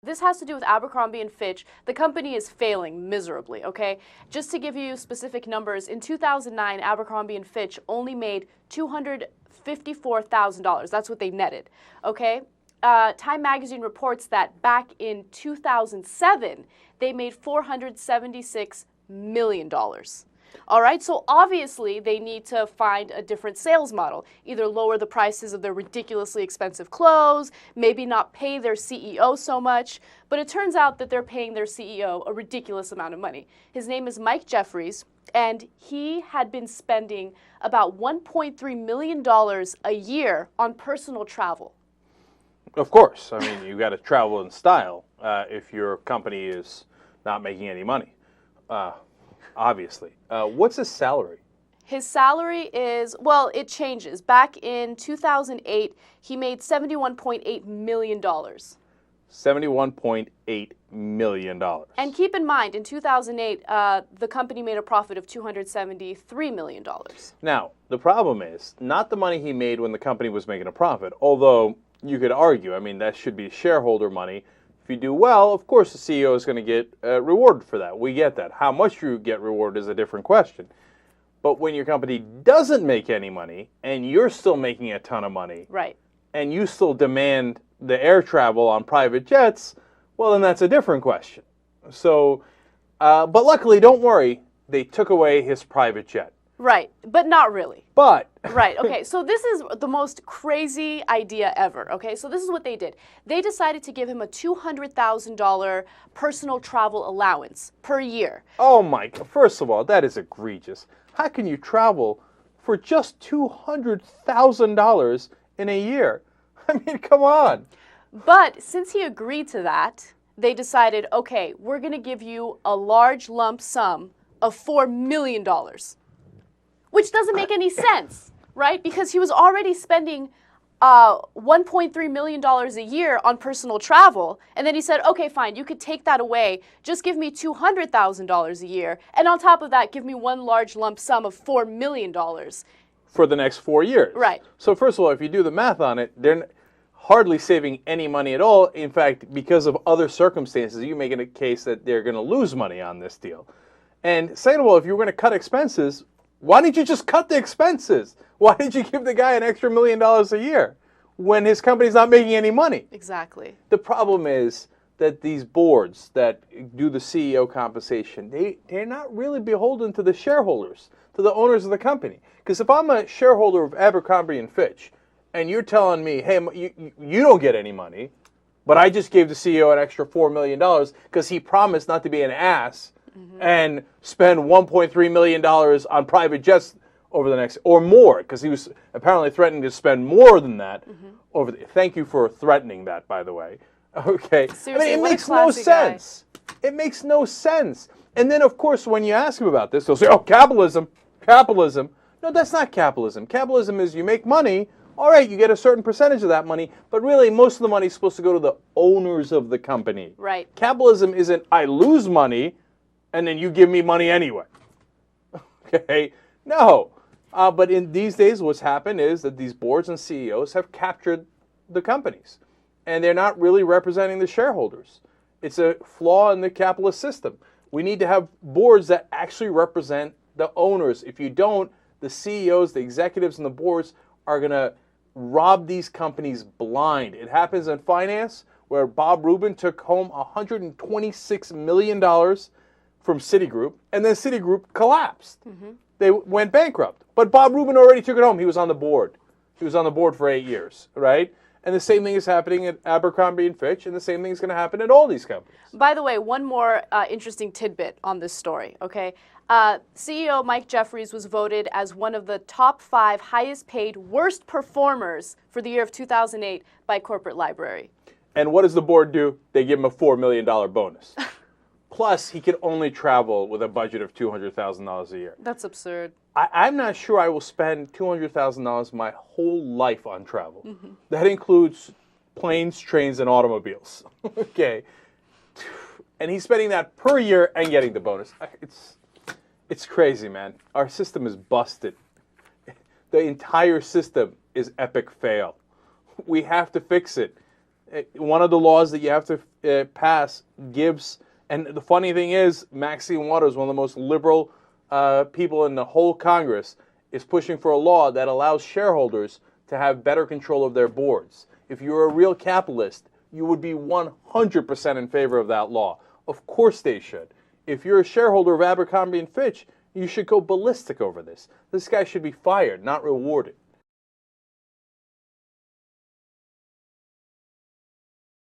this has to do with Abercrombie & Fitch. The company is failing miserably, okay? Just to give you specific numbers, in 2009, Abercrombie & Fitch only made $254,000. That's what they netted, okay? Time Magazine reports that back in 2007, they made $476 million. All right, so obviously they need to find a different sales model, either lower the prices of their ridiculously expensive clothes, maybe not pay their CEO so much, but it turns out that they're paying their CEO a ridiculous amount of money. His name is Mike Jeffries, and he had been spending about $1.3 million a year on personal travel. Of course. I mean, you got to travel in style if your company is not making any money. Obviously. What's his salary? His salary is, well, it changes. Back in 2008, he made $71.8 million. $71.8 million. And keep in mind, in 2008, the company made a profit of $273 million. Now, the problem is not the money he made when the company was making a profit, although you could argue, I mean, that should be shareholder money. If you do well, of course the CEO is going to get rewarded for that. We get that. How much you get rewarded is a different question. But when your company doesn't make any money and you're still making a ton of money, right, and you still demand the air travel on private jets, well, then that's a different question. So, but luckily, don't worry, they took away his private jet. Right, but not really. But. Right, okay, so this is the most crazy idea ever, okay? So this is what they did. They decided to give him a $200,000 personal travel allowance per year. Oh my, first of all, that is egregious. How can you travel for just $200,000 in a year? I mean, come on. But since he agreed to that, they decided, okay, we're going to give you a large lump sum of $4 million. Which doesn't make any sense, right? Because he was already spending $1.3 million a year on personal travel. And then he said, okay, fine, you could take that away. Just give me $200,000 a year. And on top of that, give me one large lump sum of $4 million. For the next 4 years. Right. So first of all, if you do the math on it, they're hardly saving any money at all. In fact, because of other circumstances, you're making a case that they're going to lose money on this deal. And second of all, if you were going to cut expenses, why didn't you just cut the expenses? Why did you give the guy an extra $1 million a year when his company's not making any money? Exactly. The problem is that these boards that do the CEO compensation, they're not really beholden to the shareholders, to the owners of the company. Because if I'm a shareholder of Abercrombie & Fitch, and you're telling me, hey, you don't get any money, but I just gave the CEO an extra $4 million because he promised not to be an ass and spend $1.3 million on private jets over the next, or more, because he was apparently threatening to spend more than that over the, thank you for threatening that, by the way. Okay. Seriously, I mean, it what a makes no classy guy. sense. It makes no sense. And then, of course, when you ask him about this, they'll say, oh, capitalism. No, that's not capitalism. Capitalism is you make money, all right, you get a certain percentage of that money, but really most of the money is supposed to go to the owners of the company. Right. Capitalism isn't I lose money and then you give me money anyway. Okay? No. But in these days, what's happened is that these boards and CEOs have captured the companies, and they're not really representing the shareholders. It's a flaw in the capitalist system. We need to have boards that actually represent the owners. If you don't, the CEOs, the executives, and the boards are going to rob these companies blind. It happens in finance, where Bob Rubin took home $126 million from Citigroup, and then Citigroup collapsed. They went bankrupt. But Bob Rubin already took it home. He was on the board. He was on the board for 8 years, right? And the same thing is happening at Abercrombie & Fitch, and the same thing is going to happen at all these companies. By the way, one more interesting tidbit on this story, okay? CEO Mike Jeffries was voted as one of the top 5 highest paid worst performers for the year of 2008 by Corporate Library. And what does the board do? They give him a $4 million bonus. Plus, he could only travel with a budget of $200,000 a year. That's absurd. I'm not sure I will spend $200,000 my whole life on travel. That includes planes, trains, and automobiles. Okay. And he's spending that per year and getting the bonus. It's crazy, man. Our system is busted. The entire system is epic fail. We have to fix it. One of the laws that you have to pass gives, and the funny thing is, Maxine Waters, one of the most liberal people in the whole Congress, is pushing for a law that allows shareholders to have better control of their boards. If you're a real capitalist, you would be 100% in favor of that law. Of course they should. If you're a shareholder of Abercrombie & Fitch, you should go ballistic over this. This guy should be fired, not rewarded.